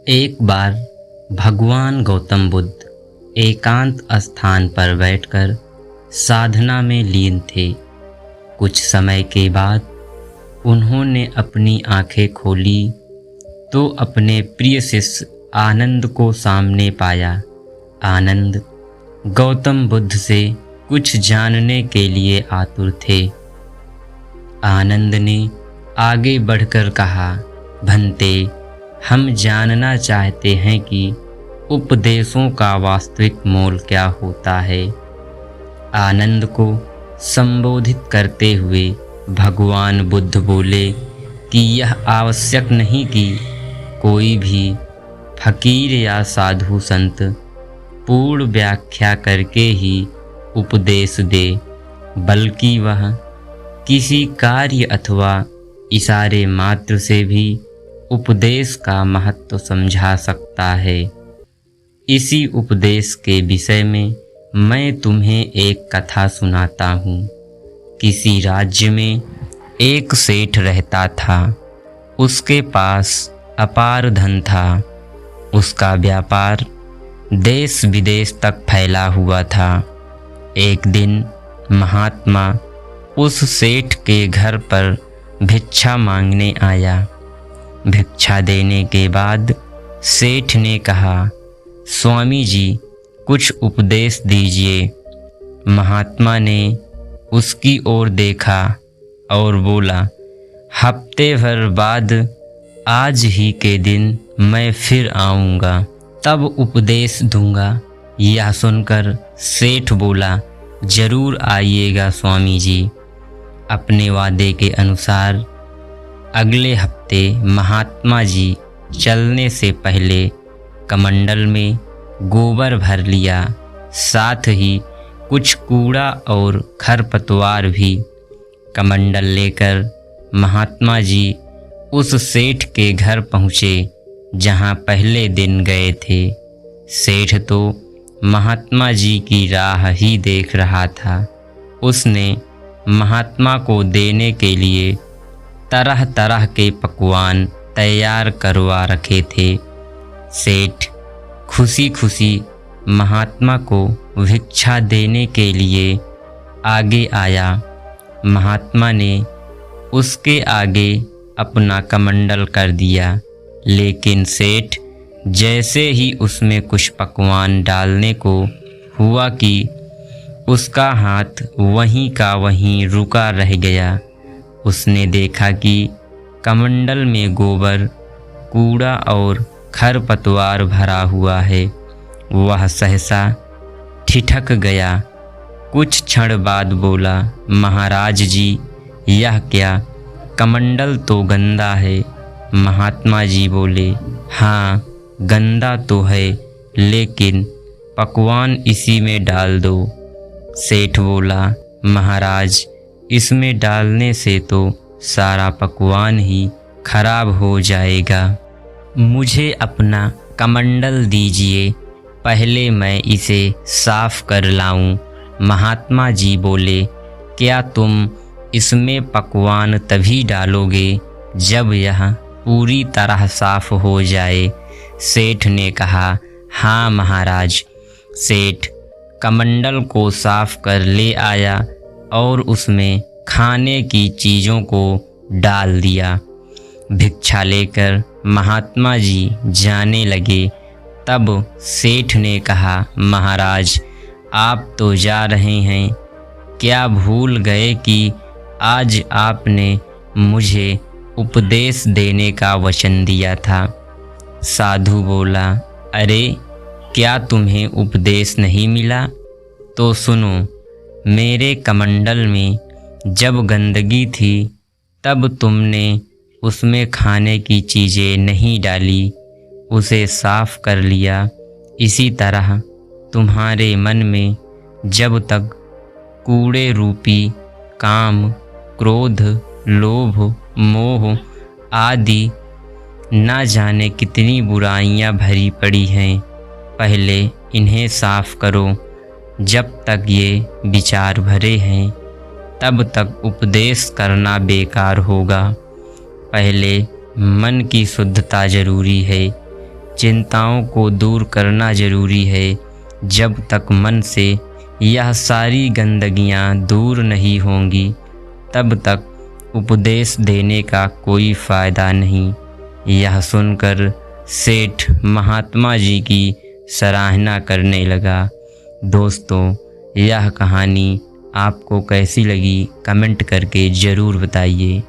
एक बार भगवान गौतम बुद्ध एकांत स्थान पर बैठकर साधना में लीन थे। कुछ समय के बाद उन्होंने अपनी आंखें खोली तो अपने प्रिय शिष्य आनंद को सामने पाया। आनंद गौतम बुद्ध से कुछ जानने के लिए आतुर थे। आनंद ने आगे बढ़कर कहा, भंते, हम जानना चाहते हैं कि उपदेशों का वास्तविक मोल क्या होता है। आनंद को संबोधित करते हुए भगवान बुद्ध बोले कि यह आवश्यक नहीं कि कोई भी फकीर या साधु संत पूर्ण व्याख्या करके ही उपदेश दे, बल्कि वह किसी कार्य अथवा इशारे मात्र से भी उपदेश का महत्व समझा सकता है। इसी उपदेश के विषय में मैं तुम्हें एक कथा सुनाता हूँ। किसी राज्य में एक सेठ रहता था। उसके पास अपार धन था। उसका व्यापार देश विदेश तक फैला हुआ था। एक दिन महात्मा उस सेठ के घर पर भिक्षा मांगने आया। भिक्षा देने के बाद सेठ ने कहा, स्वामी जी, कुछ उपदेश दीजिए। महात्मा ने उसकी ओर देखा और बोला, हफ्ते भर बाद आज ही के दिन मैं फिर आऊँगा, तब उपदेश दूंगा। यह सुनकर सेठ बोला, जरूर आइएगा स्वामी जी। अपने वादे के अनुसार अगले हफ्ते महात्मा जी चलने से पहले कमंडल में गोबर भर लिया, साथ ही कुछ कूड़ा और खरपतवार भी। कमंडल लेकर महात्मा जी उस सेठ के घर पहुँचे जहाँ पहले दिन गए थे। सेठ तो महात्मा जी की राह ही देख रहा था। उसने महात्मा को देने के लिए तरह तरह के पकवान तैयार करवा रखे थे। सेठ खुशी खुशी महात्मा को भिक्षा देने के लिए आगे आया। महात्मा ने उसके आगे अपना कमंडल कर दिया, लेकिन सेठ जैसे ही उसमें कुछ पकवान डालने को हुआ कि उसका हाथ वहीं का वहीं रुका रह गया। उसने देखा कि कमंडल में गोबर, कूड़ा और खरपतवार भरा हुआ है। वह सहसा ठिठक गया। कुछ क्षण बाद बोला, महाराज जी, यह क्या? कमंडल तो गंदा है। महात्मा जी बोले, हाँ, गंदा तो है, लेकिन पकवान इसी में डाल दो। सेठ बोला, महाराज, इसमें डालने से तो सारा पकवान ही खराब हो जाएगा। मुझे अपना कमंडल दीजिए, पहले मैं इसे साफ कर लाऊं। महात्मा जी बोले, क्या तुम इसमें पकवान तभी डालोगे जब यह पूरी तरह साफ हो जाए? सेठ ने कहा, हाँ महाराज। सेठ कमंडल को साफ कर ले आया और उसमें खाने की चीज़ों को डाल दिया। भिक्षा लेकर महात्मा जी जाने लगे। तब सेठ ने कहा, महाराज, आप तो जा रहे हैं, क्या भूल गए कि आज आपने मुझे उपदेश देने का वचन दिया था? साधु बोला, अरे, क्या तुम्हें उपदेश नहीं मिला? तो सुनो, मेरे कमंडल में जब गंदगी थी तब तुमने उसमें खाने की चीज़ें नहीं डाली, उसे साफ कर लिया। इसी तरह तुम्हारे मन में जब तक कूड़े रूपी काम, क्रोध, लोभ, मोह आदि ना जाने कितनी बुराइयां भरी पड़ी हैं, पहले इन्हें साफ करो। जब तक ये विचार भरे हैं तब तक उपदेश करना बेकार होगा। पहले मन की शुद्धता जरूरी है, चिंताओं को दूर करना ज़रूरी है। जब तक मन से यह सारी गंदगियाँ दूर नहीं होंगी तब तक उपदेश देने का कोई फ़ायदा नहीं। यह सुनकर सेठ महात्मा जी की सराहना करने लगा। दोस्तों, यह कहानी आपको कैसी लगी कमेंट करके ज़रूर बताइए।